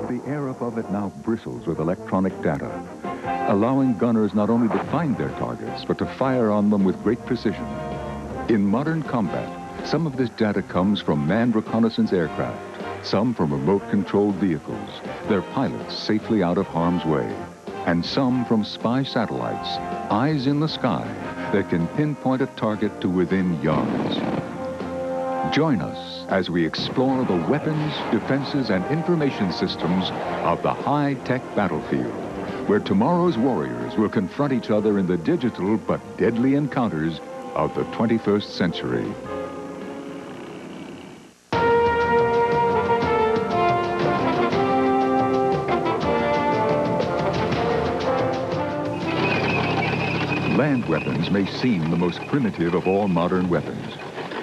The air above it now bristles with electronic data, allowing gunners not only to find their targets, but to fire on them with great precision. In modern combat, some of this data comes from manned reconnaissance aircraft, some from remote-controlled vehicles, their pilots safely out of harm's way, and some from spy satellites, eyes in the sky, that can pinpoint a target to within yards. Join us as we explore the weapons, defenses, and information systems of the high-tech battlefield, where tomorrow's warriors will confront each other in the digital but deadly encounters of the 21st century. Land weapons may seem the most primitive of all modern weapons.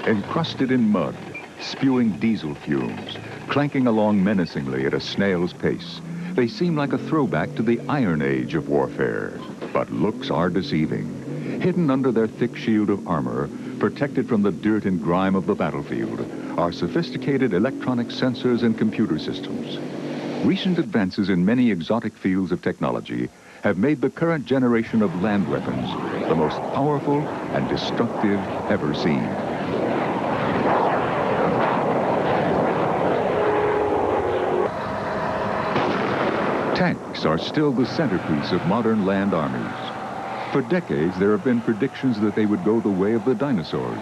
Encrusted in mud, spewing diesel fumes, clanking along menacingly at a snail's pace, they seem like a throwback to the Iron Age of warfare. But looks are deceiving. Hidden under their thick shield of armor, protected from the dirt and grime of the battlefield, are sophisticated electronic sensors and computer systems. Recent advances in many exotic fields of technology have made the current generation of land weapons the most powerful and destructive ever seen. Tanks are still the centerpiece of modern land armies. For decades, there have been predictions that they would go the way of the dinosaurs.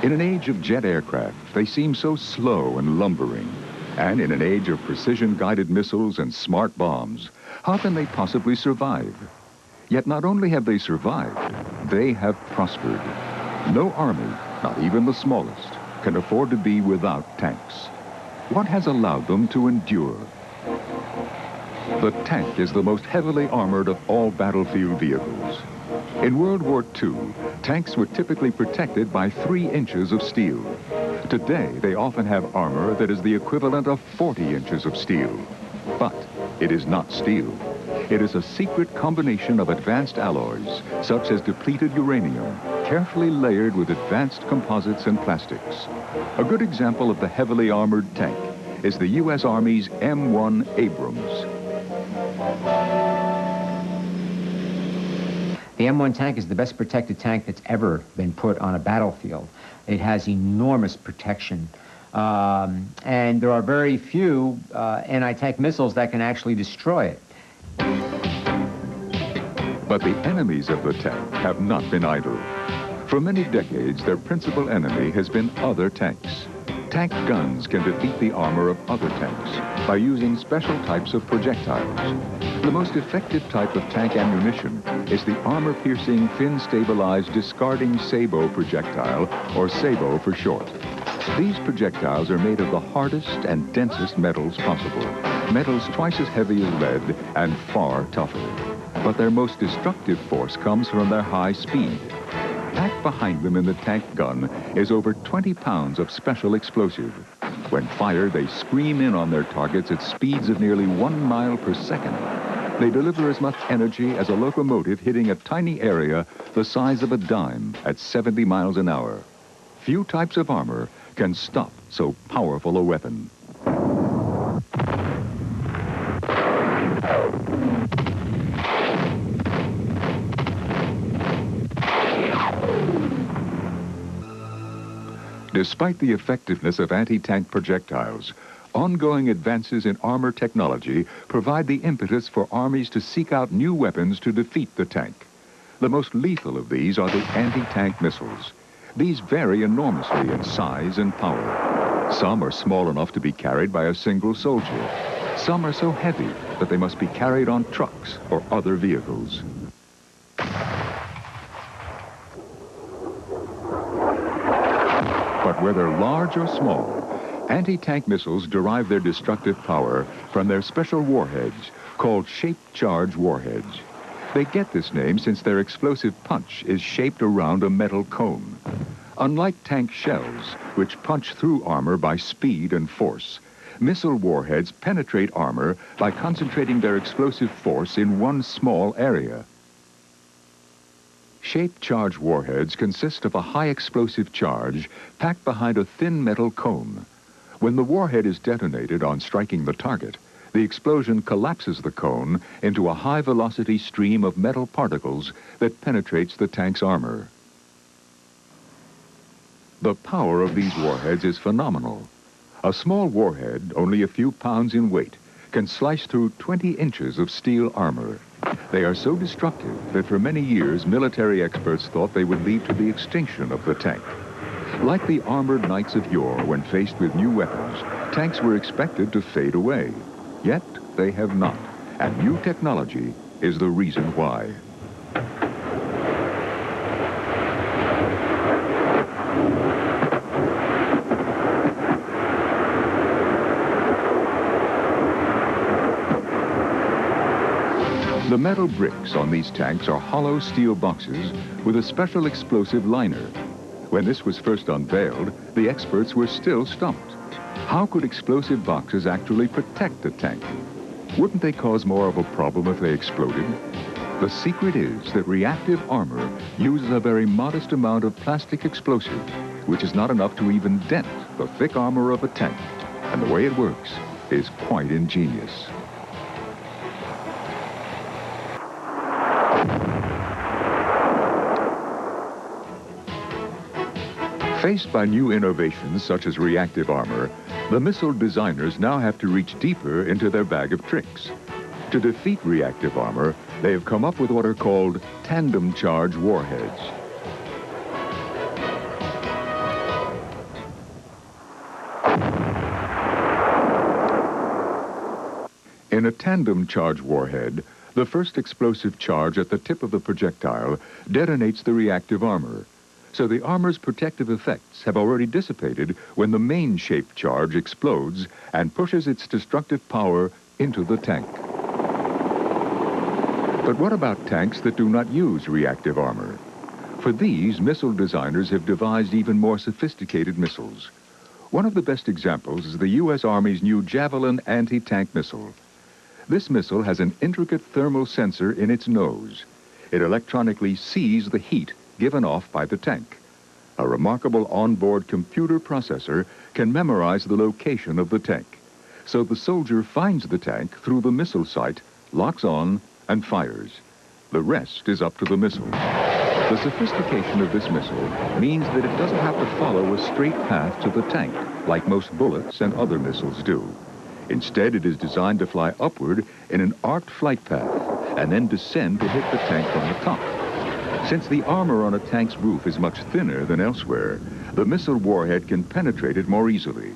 In an age of jet aircraft, they seem so slow and lumbering. And in an age of precision-guided missiles and smart bombs, how can they possibly survive? Yet not only have they survived, they have prospered. No army, not even the smallest, can afford to be without tanks. What has allowed them to endure? The tank is the most heavily armored of all battlefield vehicles. In World War II, tanks were typically protected by 3 inches of steel. Today, they often have armor that is the equivalent of 40 inches of steel. But it is not steel. It is a secret combination of advanced alloys, such as depleted uranium, carefully layered with advanced composites and plastics. A good example of the heavily armored tank is the U.S. Army's M1 Abrams. The M1 tank is the best protected tank that's ever been put on a battlefield. It has enormous protection. And there are very few anti-tank missiles that can actually destroy it. But the enemies of the tank have not been idle. For many decades, their principal enemy has been other tanks. Tank guns can defeat the armor of other tanks by using special types of projectiles. The most effective type of tank ammunition is the armor-piercing, fin-stabilized, discarding sabot projectile, or SABO for short. These projectiles are made of the hardest and densest metals possible, metals twice as heavy as lead and far tougher. But their most destructive force comes from their high speed. Packed behind them in the tank gun is over 20 pounds of special explosive. When fired, they scream in on their targets at speeds of nearly 1 mile per second. They deliver as much energy as a locomotive hitting a tiny area the size of a dime at 70 miles an hour. Few types of armor can stop so powerful a weapon. Despite the effectiveness of anti-tank projectiles, ongoing advances in armor technology provide the impetus for armies to seek out new weapons to defeat the tank. The most lethal of these are the anti-tank missiles. These vary enormously in size and power. Some are small enough to be carried by a single soldier. Some are so heavy that they must be carried on trucks or other vehicles. But whether large or small, anti-tank missiles derive their destructive power from their special warheads called shaped charge warheads. They get this name since their explosive punch is shaped around a metal cone. Unlike tank shells, which punch through armor by speed and force, missile warheads penetrate armor by concentrating their explosive force in one small area. Shaped charge warheads consist of a high explosive charge packed behind a thin metal cone. When the warhead is detonated on striking the target, The explosion collapses the cone into a high-velocity stream of metal particles that penetrates the tank's armor. The power of these warheads is phenomenal. A small warhead, only a few pounds in weight, can slice through 20 inches of steel armor. They are so destructive that for many years military experts thought they would lead to the extinction of the tank. Like the armored knights of yore, when faced with new weapons, tanks were expected to fade away. Yet they have not, and new technology is the reason why. The metal bricks on these tanks are hollow steel boxes with a special explosive liner. When this was first unveiled, the experts were still stumped. How could explosive boxes actually protect a tank? Wouldn't they cause more of a problem if they exploded? The secret is that reactive armor uses a very modest amount of plastic explosive, which is not enough to even dent the thick armor of a tank. And the way it works is quite ingenious. Faced by new innovations such as reactive armor, the missile designers now have to reach deeper into their bag of tricks. To defeat reactive armor, they have come up with what are called tandem charge warheads. In a tandem charge warhead, the first explosive charge at the tip of the projectile detonates the reactive armor. So the armor's protective effects have already dissipated when the main shaped charge explodes and pushes its destructive power into the tank. But what about tanks that do not use reactive armor? For these, missile designers have devised even more sophisticated missiles. One of the best examples is the U.S. Army's new Javelin anti-tank missile. This missile has an intricate thermal sensor in its nose. It electronically sees the heat given off by the tank. A remarkable onboard computer processor can memorize the location of the tank. So the soldier finds the tank through the missile sight, locks on, and fires. The rest is up to the missile. The sophistication of this missile means that it doesn't have to follow a straight path to the tank, like most bullets and other missiles do. Instead, it is designed to fly upward in an arced flight path, and then descend to hit the tank from the top. Since the armor on a tank's roof is much thinner than elsewhere, the missile warhead can penetrate it more easily.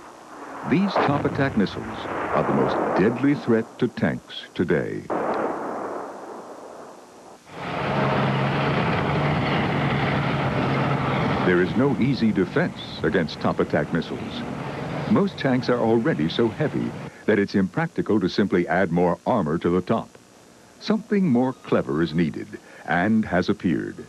These top attack missiles are the most deadly threat to tanks today. There is no easy defense against top attack missiles. Most tanks are already so heavy that it's impractical to simply add more armor to the top. Something more clever is needed, and has appeared.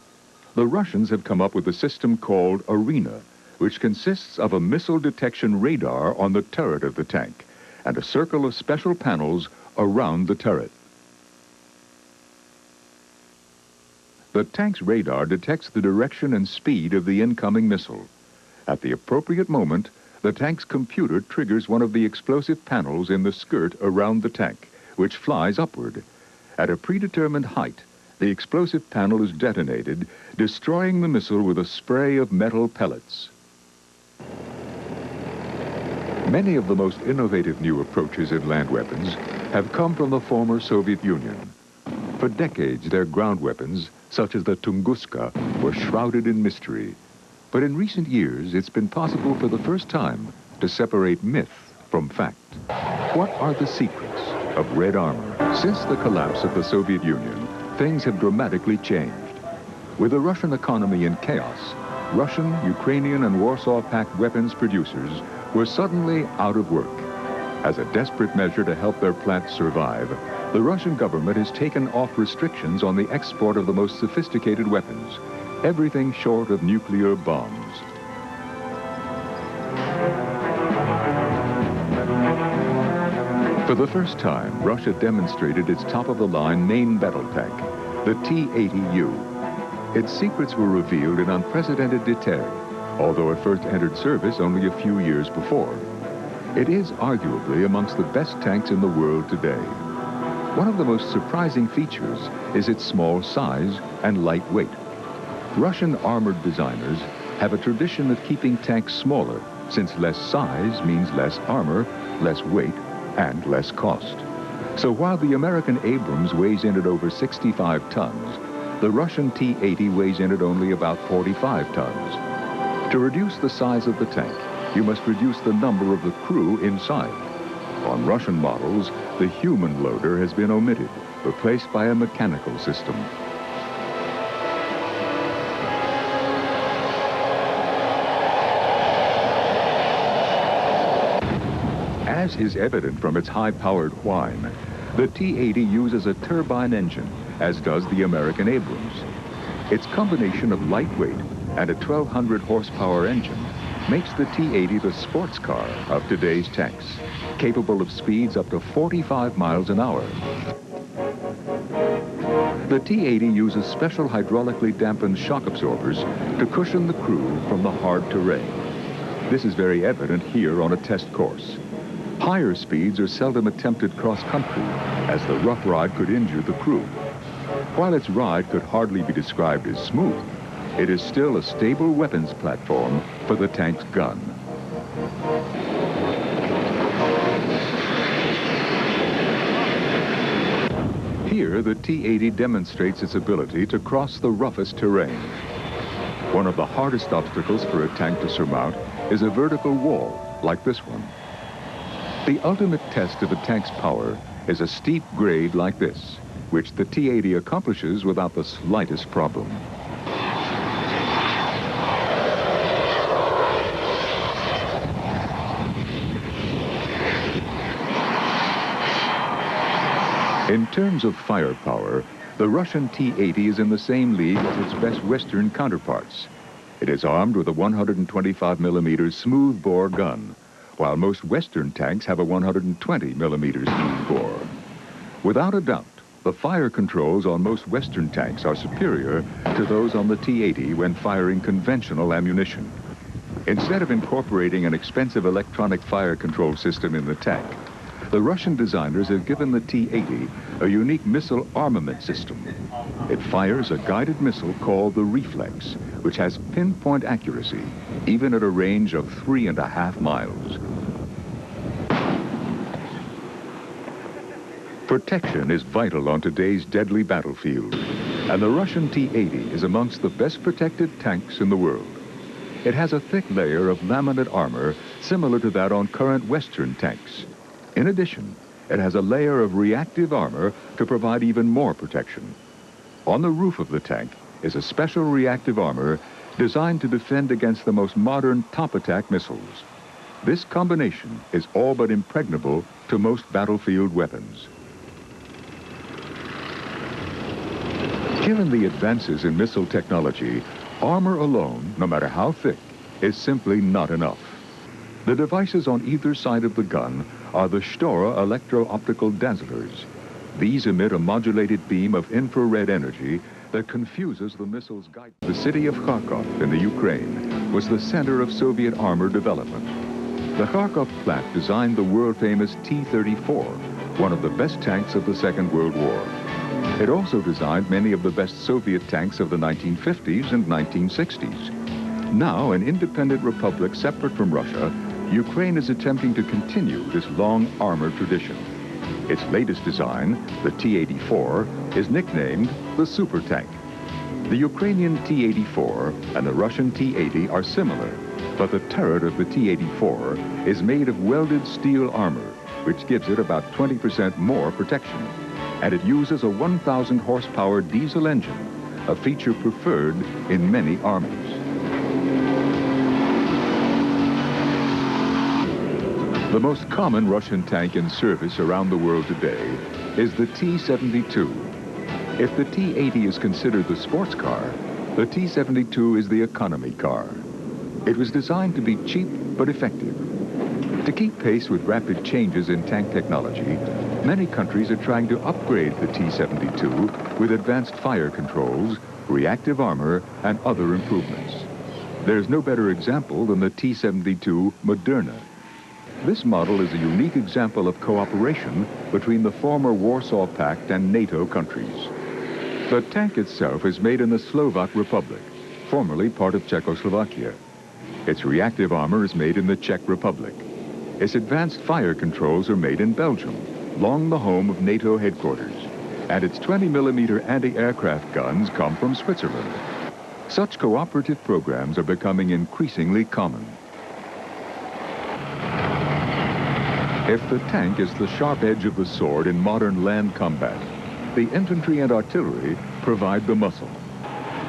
The Russians have come up with a system called Arena, which consists of a missile detection radar on the turret of the tank, and a circle of special panels around the turret. The tank's radar detects the direction and speed of the incoming missile. At the appropriate moment, the tank's computer triggers one of the explosive panels in the skirt around the tank, which flies upward. At a predetermined height, the explosive panel is detonated, destroying the missile with a spray of metal pellets. Many of the most innovative new approaches in land weapons have come from the former Soviet Union. For decades, their ground weapons, such as the Tunguska, were shrouded in mystery. But in recent years, it's been possible for the first time to separate myth from fact. What are the secrets of red armor? Since the collapse of the Soviet Union, things have dramatically changed. With the Russian economy in chaos, Russian, Ukrainian, and Warsaw Pact weapons producers were suddenly out of work. As a desperate measure to help their plants survive, the Russian government has taken off restrictions on the export of the most sophisticated weapons, everything short of nuclear bombs. For the first time, Russia demonstrated its top-of-the-line main battle tank, the T-80U. Its secrets were revealed in unprecedented detail, although it first entered service only a few years before. It is arguably amongst the best tanks in the world today. One of the most surprising features is its small size and light weight. Russian armored designers have a tradition of keeping tanks smaller, since less size means less armor, less weight, and less cost. So while the American Abrams weighs in at over 65 tons, the Russian T-80 weighs in at only about 45 tons. To reduce the size of the tank, you must reduce the number of the crew inside. On Russian models, the human loader has been omitted, replaced by a mechanical system. As is evident from its high-powered whine, the T-80 uses a turbine engine, as does the American Abrams. Its combination of lightweight and a 1,200 horsepower engine makes the T-80 the sports car of today's tanks, capable of speeds up to 45 miles an hour. The T-80 uses special hydraulically dampened shock absorbers to cushion the crew from the hard terrain. This is very evident here on a test course. Higher speeds are seldom attempted cross-country, as the rough ride could injure the crew. While its ride could hardly be described as smooth, it is still a stable weapons platform for the tank's gun. Here, the T-80 demonstrates its ability to cross the roughest terrain. One of the hardest obstacles for a tank to surmount is a vertical wall, like this one. The ultimate test of a tank's power is a steep grade like this, which the T-80 accomplishes without the slightest problem. In terms of firepower, the Russian T-80 is in the same league as its best Western counterparts. It is armed with a 125mm smoothbore gun, while most Western tanks have a 120mm smoothbore. Without a doubt, the fire controls on most Western tanks are superior to those on the T-80 when firing conventional ammunition. Instead of incorporating an expensive electronic fire control system in the tank, the Russian designers have given the T-80 a unique missile armament system. It fires a guided missile called the Reflex, which has pinpoint accuracy, even at a range of 3.5 miles. Protection is vital on today's deadly battlefield, and the Russian T-80 is amongst the best protected tanks in the world. It has a thick layer of laminate armor similar to that on current Western tanks. In addition, it has a layer of reactive armor to provide even more protection. On the roof of the tank is a special reactive armor designed to defend against the most modern top-attack missiles. This combination is all but impregnable to most battlefield weapons. Given the advances in missile technology, armor alone, no matter how thick, is simply not enough. The devices on either side of the gun are the Stora electro-optical dazzlers. These emit a modulated beam of infrared energy that confuses the missile's guidance. The city of Kharkov in the Ukraine was the center of Soviet armor development. The Kharkov plant designed the world-famous T-34, one of the best tanks of the Second World War. It also designed many of the best Soviet tanks of the 1950s and 1960s. Now, an independent republic separate from Russia, Ukraine is attempting to continue this long armor tradition. Its latest design, the T-84, is nicknamed the Super Tank. The Ukrainian T-84 and the Russian T-80 are similar, but the turret of the T-84 is made of welded steel armor, which gives it about 20% more protection. And it uses a 1,000 horsepower diesel engine, a feature preferred in many armies. The most common Russian tank in service around the world today is the T-72. If the T-80 is considered the sports car, the T-72 is the economy car. It was designed to be cheap but effective. To keep pace with rapid changes in tank technology, many countries are trying to upgrade the T-72 with advanced fire controls, reactive armor, and other improvements. There's no better example than the T-72 Moderna. This model is a unique example of cooperation between the former Warsaw Pact and NATO countries. The tank itself is made in the Slovak Republic, formerly part of Czechoslovakia. Its reactive armor is made in the Czech Republic. Its advanced fire controls are made in Belgium, long the home of NATO headquarters. And its 20mm anti-aircraft guns come from Switzerland. Such cooperative programs are becoming increasingly common. If the tank is the sharp edge of the sword in modern land combat, the infantry and artillery provide the muscle.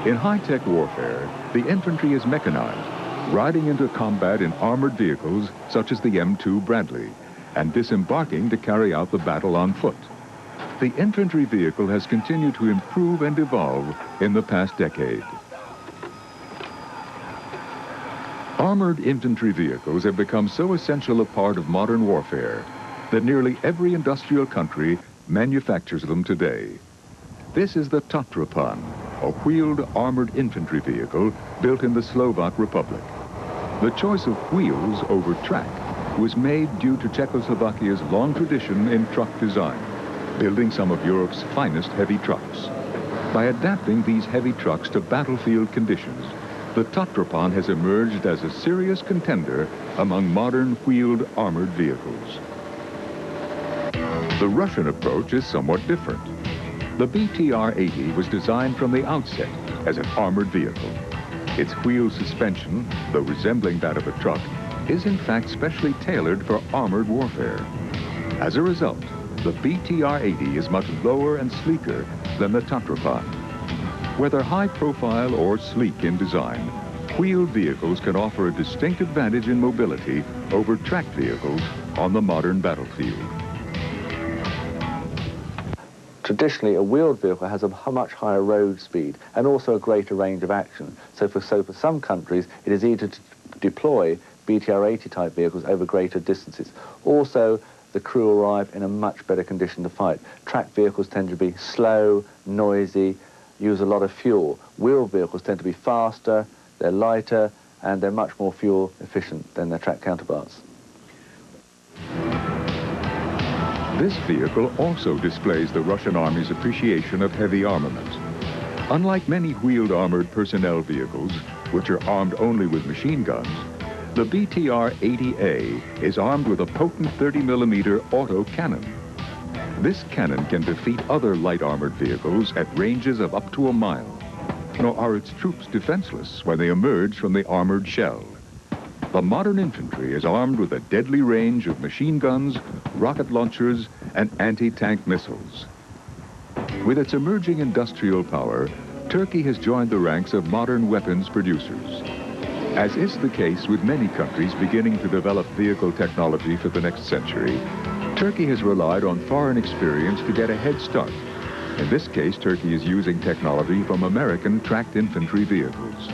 In high-tech warfare, the infantry is mechanized, riding into combat in armored vehicles such as the M2 Bradley, and disembarking to carry out the battle on foot. The infantry vehicle has continued to improve and evolve in the past decade. Armored infantry vehicles have become so essential a part of modern warfare that nearly every industrial country manufactures them today. This is the Tatrapan, a wheeled armored infantry vehicle built in the Slovak Republic. The choice of wheels over track was made due to Czechoslovakia's long tradition in truck design, building some of Europe's finest heavy trucks. By adapting these heavy trucks to battlefield conditions, the Tatrapan has emerged as a serious contender among modern wheeled armored vehicles. The Russian approach is somewhat different. The BTR-80 was designed from the outset as an armored vehicle. Its wheel suspension, though resembling that of a truck, is in fact specially tailored for armored warfare. As a result, the BTR-80 is much lower and sleeker than the Tatrapan. Whether high profile or sleek in design, wheeled vehicles can offer a distinct advantage in mobility over tracked vehicles on the modern battlefield. Traditionally, a wheeled vehicle has a much higher road speed and also a greater range of action. So for some countries, it is easier to deploy BTR-80 type vehicles over greater distances. Also, the crew arrive in a much better condition to fight. Tracked vehicles tend to be slow, noisy, use a lot of fuel. Wheeled vehicles tend to be faster, they're lighter, and they're much more fuel efficient than their tracked counterparts. This vehicle also displays the Russian Army's appreciation of heavy armament. Unlike many wheeled armored personnel vehicles, which are armed only with machine guns, the BTR-80A is armed with a potent 30mm auto cannon. This cannon can defeat other light armored vehicles at ranges of up to a mile. Nor are its troops defenseless when they emerge from the armored shell. The modern infantry is armed with a deadly range of machine guns, rocket launchers, and anti-tank missiles. With its emerging industrial power, Turkey has joined the ranks of modern weapons producers. As is the case with many countries beginning to develop vehicle technology for the next century, Turkey has relied on foreign experience to get a head start. In this case, Turkey is using technology from American tracked infantry vehicles.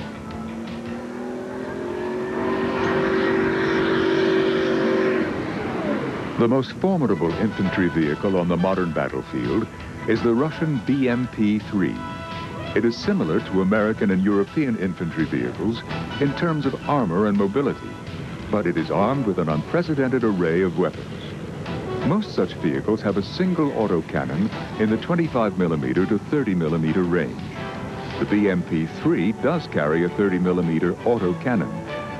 The most formidable infantry vehicle on the modern battlefield is the Russian BMP-3. It is similar to American and European infantry vehicles in terms of armor and mobility, but it is armed with an unprecedented array of weapons. Most such vehicles have a single autocannon in the 25mm to 30mm range. The BMP-3 does carry a 30mm autocannon,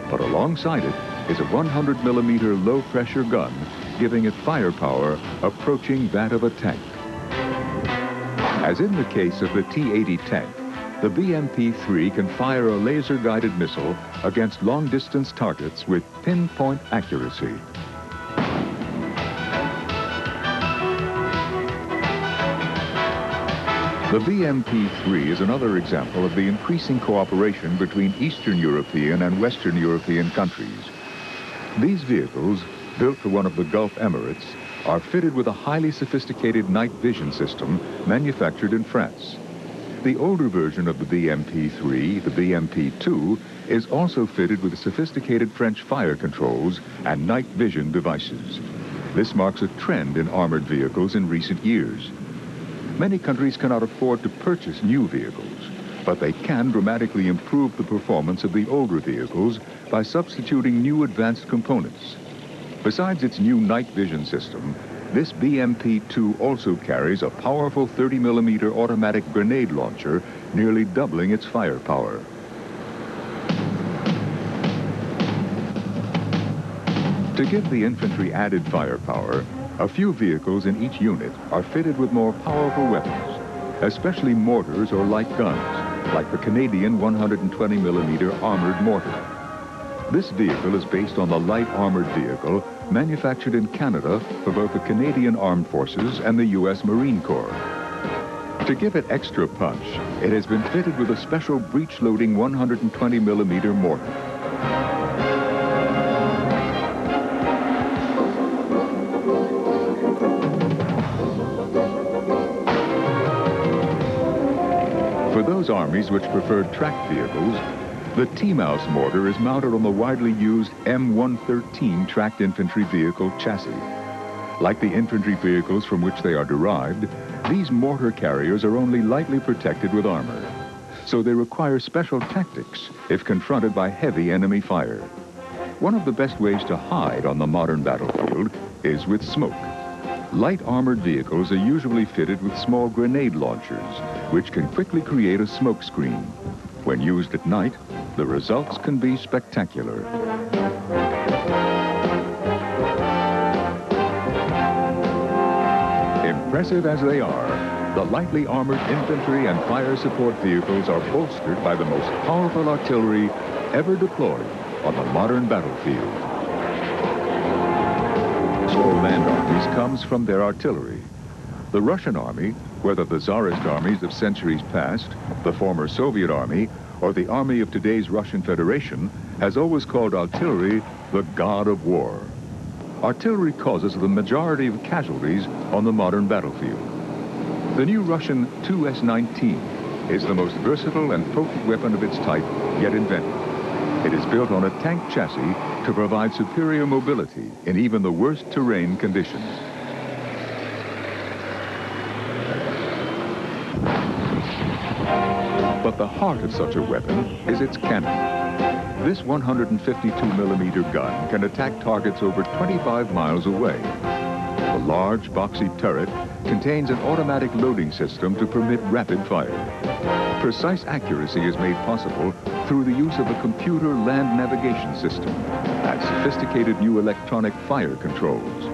but alongside it is a 100mm low-pressure gun, giving it firepower approaching that of a tank. As in the case of the T-80 tank, the BMP-3 can fire a laser-guided missile against long-distance targets with pinpoint accuracy. The BMP-3 is another example of the increasing cooperation between Eastern European and Western European countries. These vehicles, built for one of the Gulf Emirates, are fitted with a highly sophisticated night vision system manufactured in France. The older version of the BMP-3, the BMP-2, is also fitted with sophisticated French fire controls and night vision devices. This marks a trend in armored vehicles in recent years. Many countries cannot afford to purchase new vehicles, but they can dramatically improve the performance of the older vehicles by substituting new advanced components. Besides its new night vision system, this BMP-2 also carries a powerful 30mm automatic grenade launcher, nearly doubling its firepower. To give the infantry added firepower, a few vehicles in each unit are fitted with more powerful weapons, especially mortars or light guns, like the Canadian 120mm armored mortar. This vehicle is based on the light armored vehicle manufactured in Canada for both the Canadian Armed Forces and the U.S. Marine Corps. To give it extra punch, it has been fitted with a special breech-loading 120mm mortar. For those armies which preferred tracked vehicles, the T-Mouse mortar is mounted on the widely used M113 tracked infantry vehicle chassis. Like the infantry vehicles from which they are derived, these mortar carriers are only lightly protected with armor, so they require special tactics if confronted by heavy enemy fire. One of the best ways to hide on the modern battlefield is with smoke. Light armored vehicles are usually fitted with small grenade launchers, which can quickly create a smoke screen. When used at night, the results can be spectacular. Impressive as they are, the lightly armored infantry and fire support vehicles are bolstered by the most powerful artillery ever deployed on the modern battlefield. All land armies comes from their artillery. The Russian army, whether the Tsarist armies of centuries past, the former Soviet army, or the army of today's Russian Federation, has always called artillery the god of war. Artillery causes the majority of casualties on the modern battlefield. The new Russian Tu-S-19 is the most versatile and potent weapon of its type yet invented. It is built on a tank chassis to provide superior mobility in even the worst terrain conditions. But the heart of such a weapon is its cannon. This 152mm gun can attack targets over 25 miles away. The large, boxy turret contains an automatic loading system to permit rapid fire. Precise accuracy is made possible through the use of a computer land navigation system and sophisticated new electronic fire controls.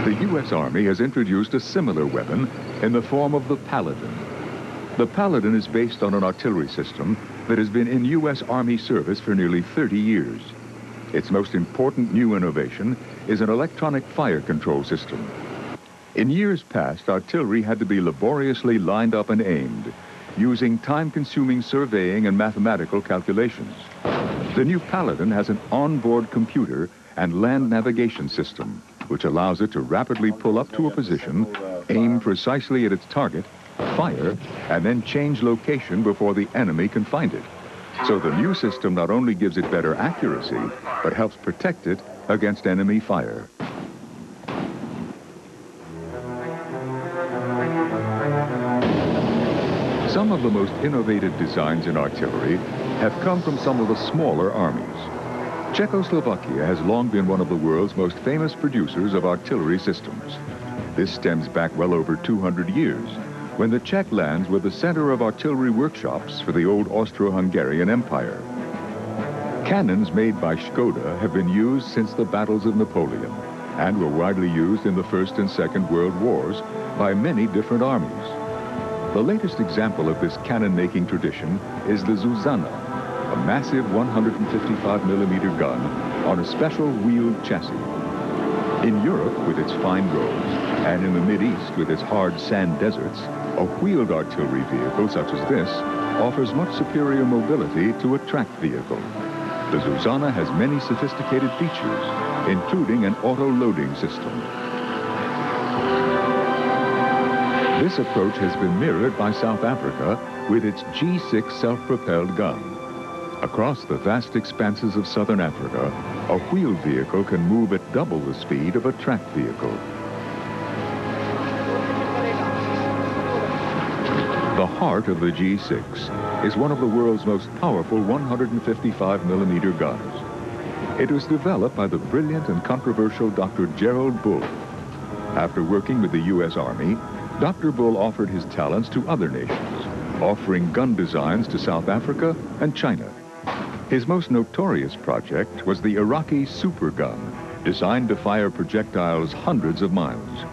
The U.S. Army has introduced a similar weapon in the form of the Paladin. The Paladin is based on an artillery system that has been in U.S. Army service for nearly 30 years. Its most important new innovation is an electronic fire control system. In years past, artillery had to be laboriously lined up and aimed, using time-consuming surveying and mathematical calculations. The new Paladin has an onboard computer and land navigation system, which allows it to rapidly pull up to a position, aim precisely at its target, fire, and then change location before the enemy can find it. So the new system not only gives it better accuracy, but helps protect it against enemy fire. Some of the most innovative designs in artillery have come from some of the smaller armies. Czechoslovakia has long been one of the world's most famous producers of artillery systems. This stems back well over 200 years, when the Czech lands were the center of artillery workshops for the old Austro-Hungarian Empire. Cannons made by Škoda have been used since the battles of Napoleon and were widely used in the First and Second World Wars by many different armies. The latest example of this cannon-making tradition is the Zuzana, a massive 155mm gun on a special wheeled chassis. In Europe, with its fine roads, and in the Mideast with its hard sand deserts, a wheeled artillery vehicle such as this offers much superior mobility to a tracked vehicle. The Zuzana has many sophisticated features, including an auto-loading system. This approach has been mirrored by South Africa with its G6 self-propelled gun. Across the vast expanses of southern Africa, a wheeled vehicle can move at double the speed of a tracked vehicle. The The heart of the G6 is one of the world's most powerful 155mm guns. It was developed by the brilliant and controversial Dr. Gerald Bull. After working with the U.S. Army, Dr. Bull offered his talents to other nations, offering gun designs to South Africa and China. His most notorious project was the Iraqi Super Gun, designed to fire projectiles hundreds of miles.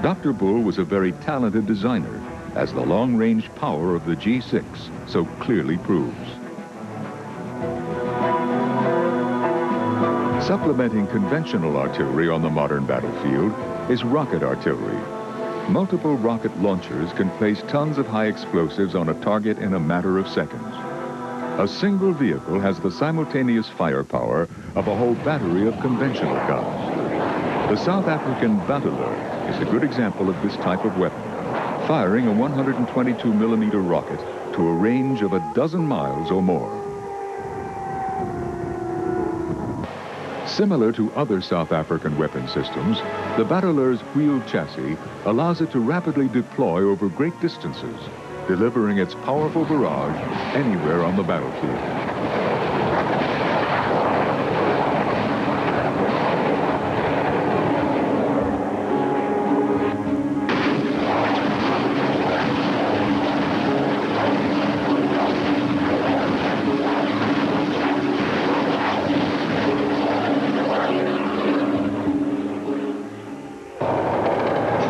Dr. Bull was a very talented designer, as the long-range power of the G6 so clearly proves. Supplementing conventional artillery on the modern battlefield is rocket artillery. Multiple rocket launchers can place tons of high explosives on a target in a matter of seconds. A single vehicle has the simultaneous firepower of a whole battery of conventional guns. The South African Bateleur is a good example of this type of weapon, firing a 122mm rocket to a range of a dozen miles or more. Similar to other South African weapon systems, the Bateleur's wheeled chassis allows it to rapidly deploy over great distances, delivering its powerful barrage anywhere on the battlefield.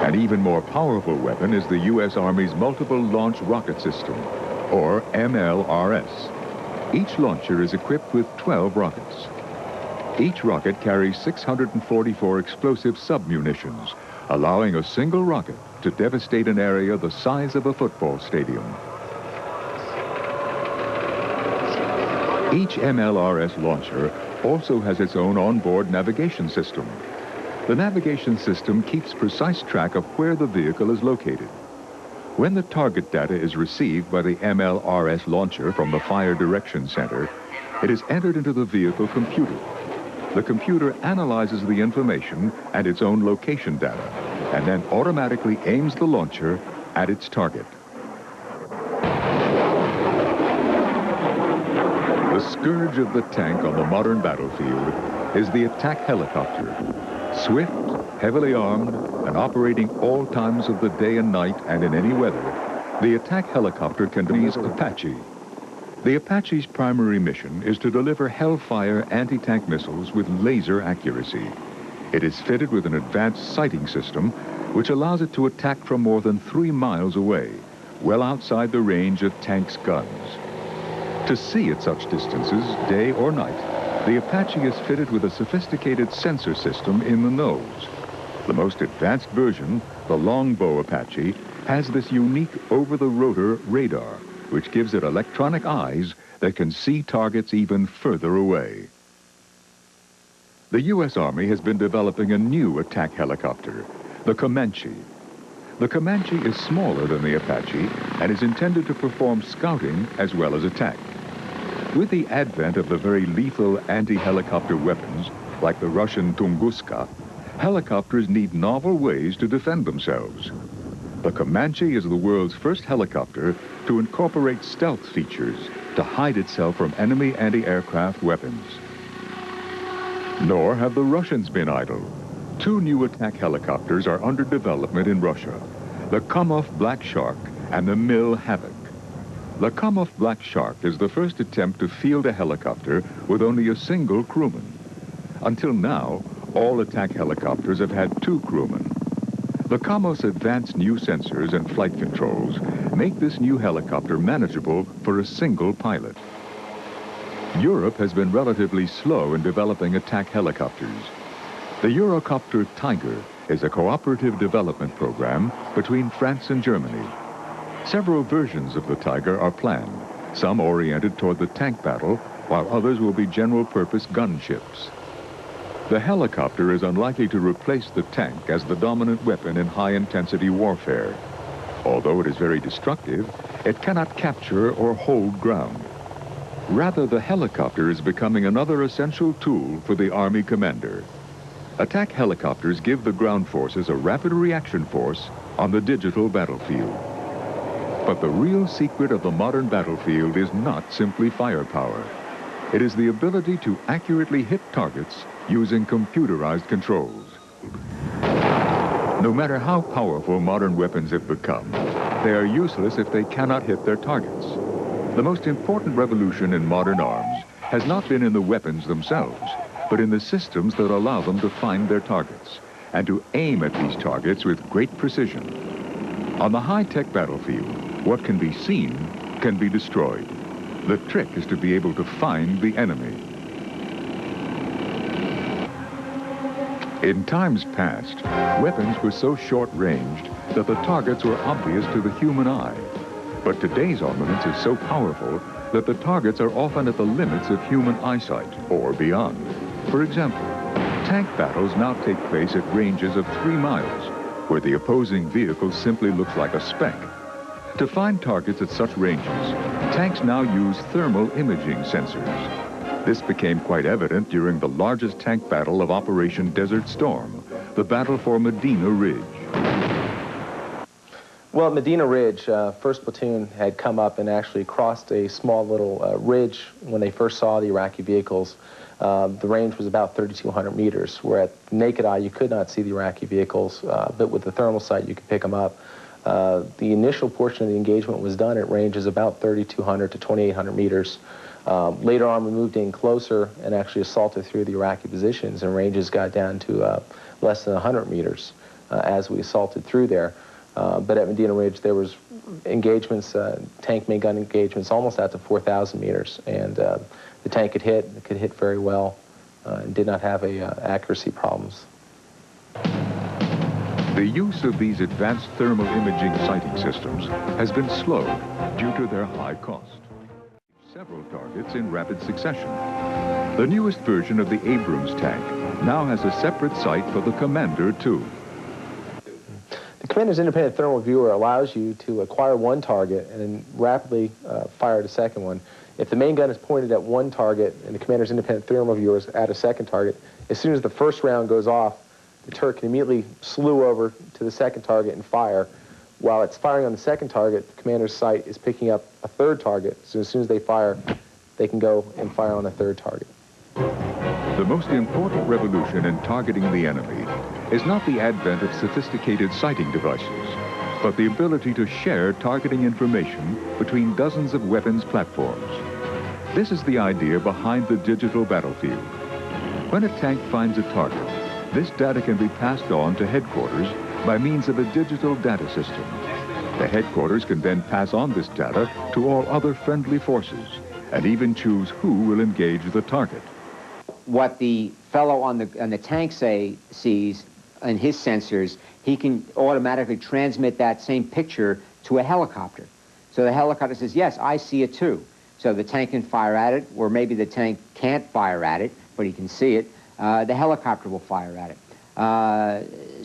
An even more powerful weapon is the U.S. Army's Multiple Launch Rocket System, or MLRS. Each launcher is equipped with 12 rockets. Each rocket carries 644 explosive submunitions, allowing a single rocket to devastate an area the size of a football stadium. Each MLRS launcher also has its own onboard navigation system. The navigation system keeps precise track of where the vehicle is located. When the target data is received by the MLRS launcher from the Fire Direction Center, it is entered into the vehicle computer. The computer analyzes the information and its own location data, and then automatically aims the launcher at its target. The scourge of the tank on the modern battlefield is the attack helicopter. Swift, heavily armed, and operating all times of the day and night and in any weather, the attack helicopter can be Apache. The Apache's primary mission is to deliver Hellfire anti-tank missiles with laser accuracy. It is fitted with an advanced sighting system, which allows it to attack from more than 3 miles away, well outside the range of tanks' guns. To see at such distances, day or night, the Apache is fitted with a sophisticated sensor system in the nose. The most advanced version, the Longbow Apache, has this unique over-the-rotor radar, which gives it electronic eyes that can see targets even further away. The U.S. Army has been developing a new attack helicopter, the Comanche. The Comanche is smaller than the Apache and is intended to perform scouting as well as attack. With the advent of the very lethal anti-helicopter weapons, like the Russian Tunguska, helicopters need novel ways to defend themselves. The Comanche is the world's first helicopter to incorporate stealth features to hide itself from enemy anti-aircraft weapons. Nor have the Russians been idle. 2 new attack helicopters are under development in Russia, the Kamov Black Shark and the Mil Havoc. The Kamov Black Shark is the first attempt to field a helicopter with only a single crewman. Until now, all attack helicopters have had 2 crewmen. The Kamov's advanced new sensors and flight controls make this new helicopter manageable for a single pilot. Europe has been relatively slow in developing attack helicopters. The Eurocopter Tiger is a cooperative development program between France and Germany. Several versions of the Tiger are planned, some oriented toward the tank battle, while others will be general-purpose gunships. The helicopter is unlikely to replace the tank as the dominant weapon in high-intensity warfare. Although it is very destructive, it cannot capture or hold ground. Rather, the helicopter is becoming another essential tool for the Army commander. Attack helicopters give the ground forces a rapid reaction force on the digital battlefield. But the real secret of the modern battlefield is not simply firepower. It is the ability to accurately hit targets using computerized controls. No matter how powerful modern weapons have become, they are useless if they cannot hit their targets. The most important revolution in modern arms has not been in the weapons themselves, but in the systems that allow them to find their targets and to aim at these targets with great precision. On the high-tech battlefield, what can be seen can be destroyed. The trick is to be able to find the enemy. In times past, weapons were so short-ranged that the targets were obvious to the human eye. But today's armaments are so powerful that the targets are often at the limits of human eyesight or beyond. For example, tank battles now take place at ranges of 3 miles, where the opposing vehicle simply looks like a speck. To find targets at such ranges, tanks now use thermal imaging sensors. This became quite evident during the largest tank battle of Operation Desert Storm, the battle for Medina Ridge. Well, at Medina Ridge, 1st Platoon had come up and actually crossed a small little ridge when they first saw the Iraqi vehicles. The range was about 3,200 meters, where at the naked eye you could not see the Iraqi vehicles, but with the thermal sight you could pick them up. The initial portion of the engagement was done at ranges about 3,200 to 2,800 meters. Later on, we moved in closer and actually assaulted through the Iraqi positions, and ranges got down to less than 100 meters as we assaulted through there. But at Medina Ridge, there was engagements, tank main gun engagements, almost out to 4,000 meters, and the tank could hit very well, and did not have accuracy problems. The use of these advanced thermal imaging sighting systems has been slow due to their high cost. Several targets in rapid succession. The newest version of the Abrams tank now has a separate sight for the Commander too. The Commander's independent thermal viewer allows you to acquire one target and then rapidly fire at a second one. If the main gun is pointed at one target and the Commander's independent thermal viewer is at a second target, as soon as the first round goes off, the turret can immediately slew over to the second target and fire. While it's firing on the second target, the Commander's sight is picking up a third target. So as soon as they fire, they can go and fire on a third target. The most important revolution in targeting the enemy is not the advent of sophisticated sighting devices, but the ability to share targeting information between dozens of weapons platforms. This is the idea behind the digital battlefield. When a tank finds a target, this data can be passed on to headquarters by means of a digital data system. The headquarters can then pass on this data to all other friendly forces and even choose who will engage the target. What the fellow on the tank sees in his sensors, he can automatically transmit that same picture to a helicopter. So the helicopter says, yes, I see it too. So the tank can fire at it, or maybe the tank can't fire at it, but he can see it. The helicopter will fire at it.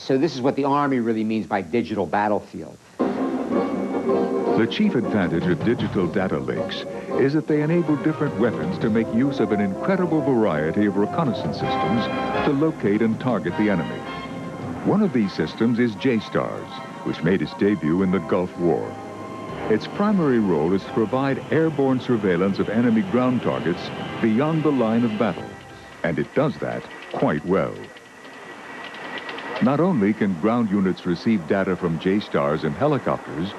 So this is what the Army really means by digital battlefield. The chief advantage of digital data links is that they enable different weapons to make use of an incredible variety of reconnaissance systems to locate and target the enemy. One of these systems is JSTARS, which made its debut in the Gulf War. Its primary role is to provide airborne surveillance of enemy ground targets beyond the line of battle, and it does that quite well. Not only can ground units receive data from JSTARS and helicopters,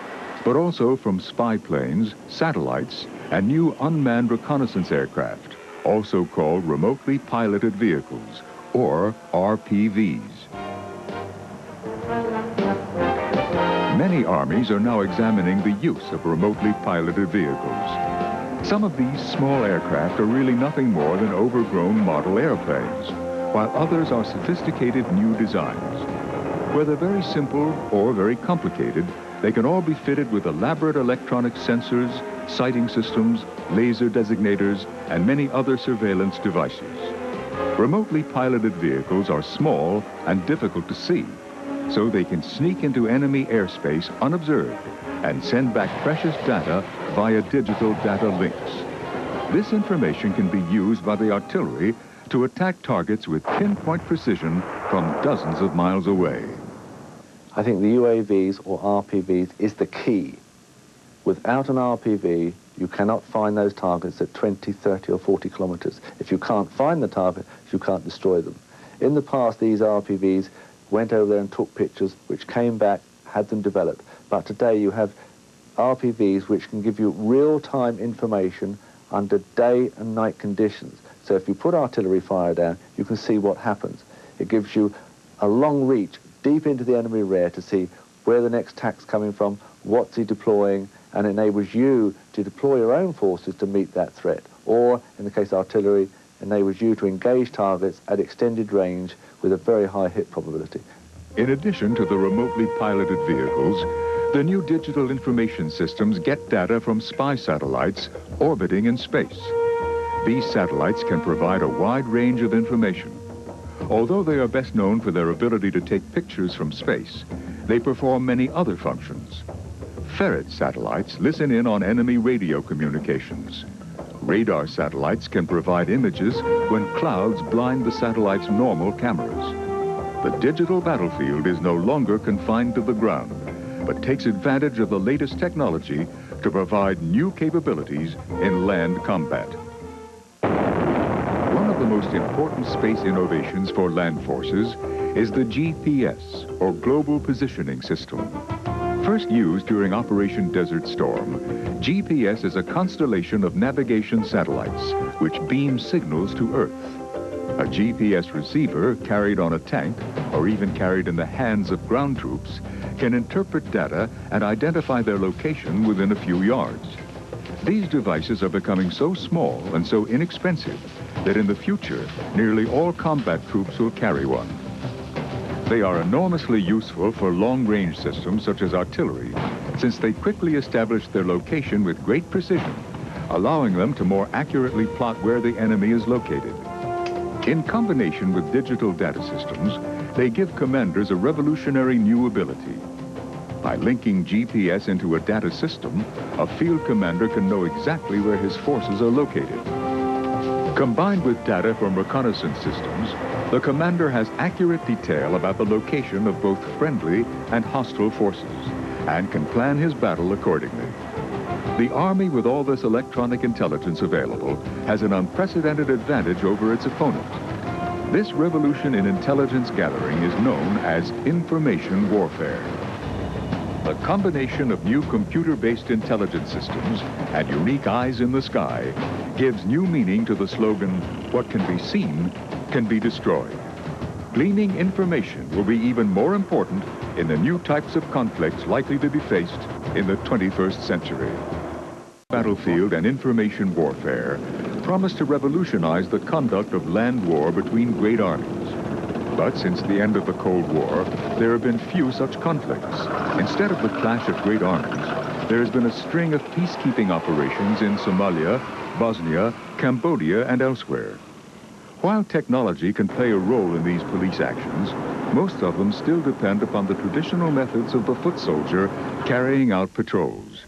but also from spy planes, satellites, and new unmanned reconnaissance aircraft, also called remotely piloted vehicles, or RPVs. Many armies are now examining the use of remotely piloted vehicles. Some of these small aircraft are really nothing more than overgrown model airplanes, while others are sophisticated new designs. Whether very simple or very complicated, they can all be fitted with elaborate electronic sensors, sighting systems, laser designators, and many other surveillance devices. Remotely piloted vehicles are small and difficult to see, so they can sneak into enemy airspace unobserved and send back precious data via digital data links. This information can be used by the artillery to attack targets with pinpoint precision from dozens of miles away. I think the UAVs or RPVs is the key Without an RPV, you cannot find those targets at 20, 30 or 40 kilometers. If you can't find the target, you can't destroy them. In the past, these RPVs went over there and took pictures, which came back, had them developed. But today you have RPVs which can give you real-time information under day and night conditions. So if you put artillery fire down, you can see what happens. It gives you a long reach deep into the enemy rear to see where the next attack's coming from, what's he deploying, and enables you to deploy your own forces to meet that threat. Or, in the case of artillery, enables you to engage targets at extended range with a very high hit probability. In addition to the remotely piloted vehicles, the new digital information systems get data from spy satellites orbiting in space. These satellites can provide a wide range of information. Although they are best known for their ability to take pictures from space, they perform many other functions. Ferret satellites listen in on enemy radio communications. Radar satellites can provide images when clouds blind the satellite's normal cameras. The digital battlefield is no longer confined to the ground, but takes advantage of the latest technology to provide new capabilities in land combat. One of the most important space innovations for land forces is the GPS, or Global Positioning System. First used during Operation Desert Storm, GPS is a constellation of navigation satellites which beam signals to Earth. A GPS receiver carried on a tank, or even carried in the hands of ground troops, can interpret data and identify their location within a few yards. These devices are becoming so small and so inexpensive that in the future, nearly all combat troops will carry one. They are enormously useful for long-range systems such as artillery, since they quickly establish their location with great precision, allowing them to more accurately plot where the enemy is located. In combination with digital data systems, they give commanders a revolutionary new ability. By linking GPS into a data system, a field commander can know exactly where his forces are located. Combined with data from reconnaissance systems, the commander has accurate detail about the location of both friendly and hostile forces and can plan his battle accordingly. The Army, with all this electronic intelligence available, has an unprecedented advantage over its opponent. This revolution in intelligence gathering is known as information warfare. The combination of new computer-based intelligence systems and unique eyes in the sky gives new meaning to the slogan, "What can be seen can be destroyed." Gleaning information will be even more important in the new types of conflicts likely to be faced in the 21st century. Battlefield and information warfare promise to revolutionize the conduct of land war between great armies. But since the end of the Cold War, there have been few such conflicts. Instead of the clash of great armies, there has been a string of peacekeeping operations in Somalia, Bosnia, Cambodia, and elsewhere. While technology can play a role in these police actions, most of them still depend upon the traditional methods of the foot soldier carrying out patrols.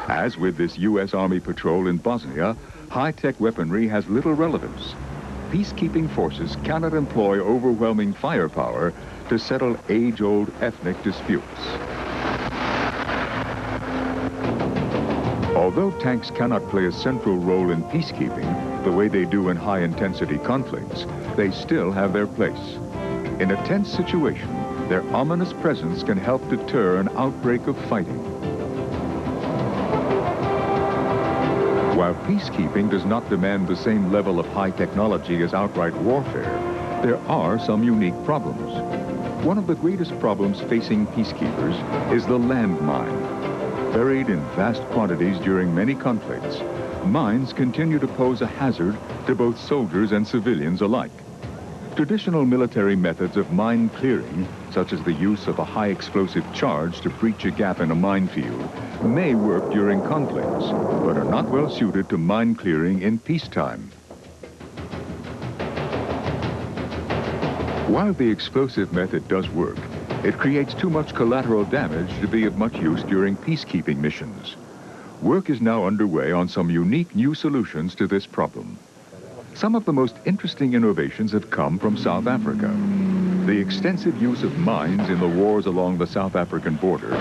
As with this U.S. Army patrol in Bosnia, high-tech weaponry has little relevance. Peacekeeping forces cannot employ overwhelming firepower to settle age-old ethnic disputes. Although tanks cannot play a central role in peacekeeping the way they do in high-intensity conflicts, they still have their place. In a tense situation, their ominous presence can help deter an outbreak of fighting. While peacekeeping does not demand the same level of high technology as outright warfare, there are some unique problems. One of the greatest problems facing peacekeepers is the landmine. Buried in vast quantities during many conflicts, mines continue to pose a hazard to both soldiers and civilians alike. Traditional military methods of mine clearing, such as the use of a high explosive charge to breach a gap in a minefield, may work during conflicts, but are not well suited to mine clearing in peacetime. While the explosive method does work, it creates too much collateral damage to be of much use during peacekeeping missions. Work is now underway on some unique new solutions to this problem. Some of the most interesting innovations have come from South Africa. The extensive use of mines in the wars along the South African border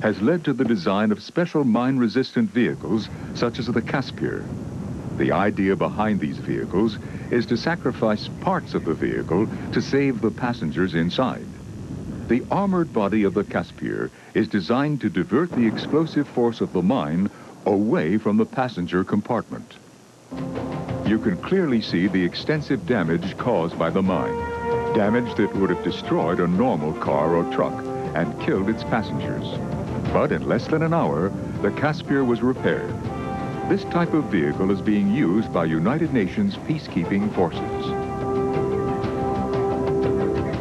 has led to the design of special mine-resistant vehicles such as the Caspier. The idea behind these vehicles is to sacrifice parts of the vehicle to save the passengers inside. The armored body of the Caspier is designed to divert the explosive force of the mine away from the passenger compartment. You can clearly see the extensive damage caused by the mine, damage that would have destroyed a normal car or truck and killed its passengers. But in less than an hour, the Caspier was repaired. This type of vehicle is being used by United Nations peacekeeping forces.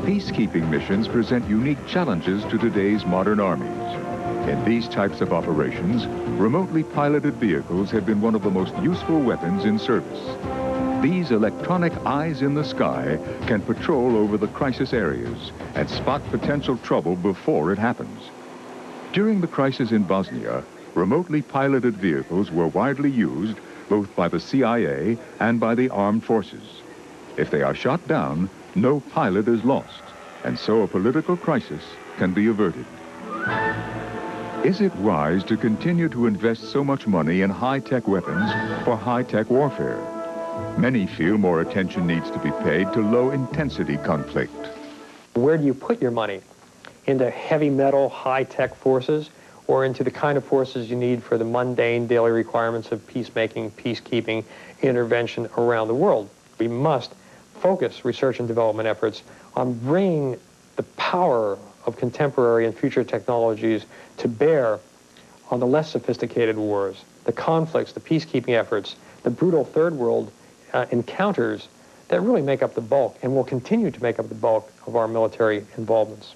Peacekeeping missions present unique challenges to today's modern armies. In these types of operations, remotely piloted vehicles have been one of the most useful weapons in service. These electronic eyes in the sky can patrol over the crisis areas and spot potential trouble before it happens. During the crisis in Bosnia, remotely piloted vehicles were widely used both by the CIA and by the armed forces. If they are shot down, no pilot is lost, and so a political crisis can be averted. Is it wise to continue to invest so much money in high-tech weapons for high-tech warfare? Many feel more attention needs to be paid to low-intensity conflict. Where do you put your money? Into heavy metal, high-tech forces, or into the kind of forces you need for the mundane daily requirements of peacemaking, peacekeeping, intervention around the world? We must focus research and development efforts on bringing the power of contemporary and future technologies to bear on the less sophisticated wars, the conflicts, the peacekeeping efforts, the brutal third world encounters that really make up the bulk and will continue to make up the bulk of our military involvements.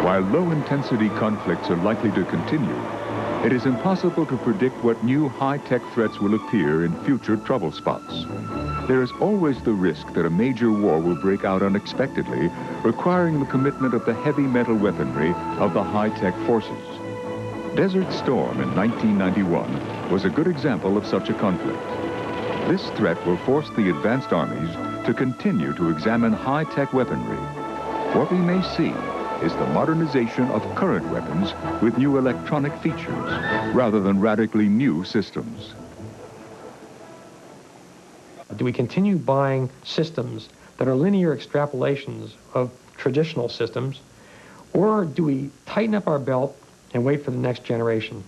While low-intensity conflicts are likely to continue, it is impossible to predict what new high-tech threats will appear in future trouble spots. There is always the risk that a major war will break out unexpectedly, requiring the commitment of the heavy metal weaponry of the high-tech forces. Desert Storm in 1991 was a good example of such a conflict. This threat will force the advanced armies to continue to examine high-tech weaponry. What we may see is the modernization of current weapons with new electronic features, rather than radically new systems. Do we continue buying systems that are linear extrapolations of traditional systems, or do we tighten up our belt and wait for the next generation?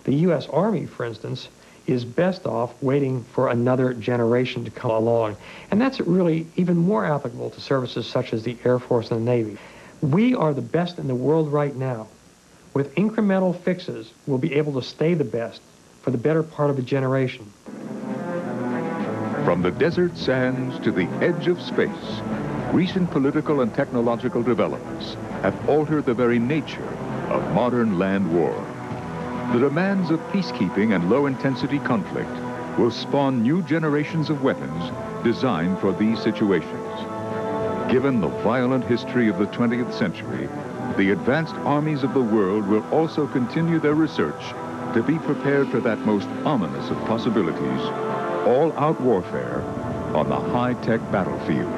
The U.S. Army, for instance, is best off waiting for another generation to come along. And that's really even more applicable to services such as the Air Force and the Navy. We are the best in the world right now. With incremental fixes, we'll be able to stay the best for the better part of a generation. From the desert sands to the edge of space, recent political and technological developments have altered the very nature of modern land war. The demands of peacekeeping and low-intensity conflict will spawn new generations of weapons designed for these situations. Given the violent history of the 20th century, the advanced armies of the world will also continue their research to be prepared for that most ominous of possibilities, all-out warfare on the high-tech battlefield.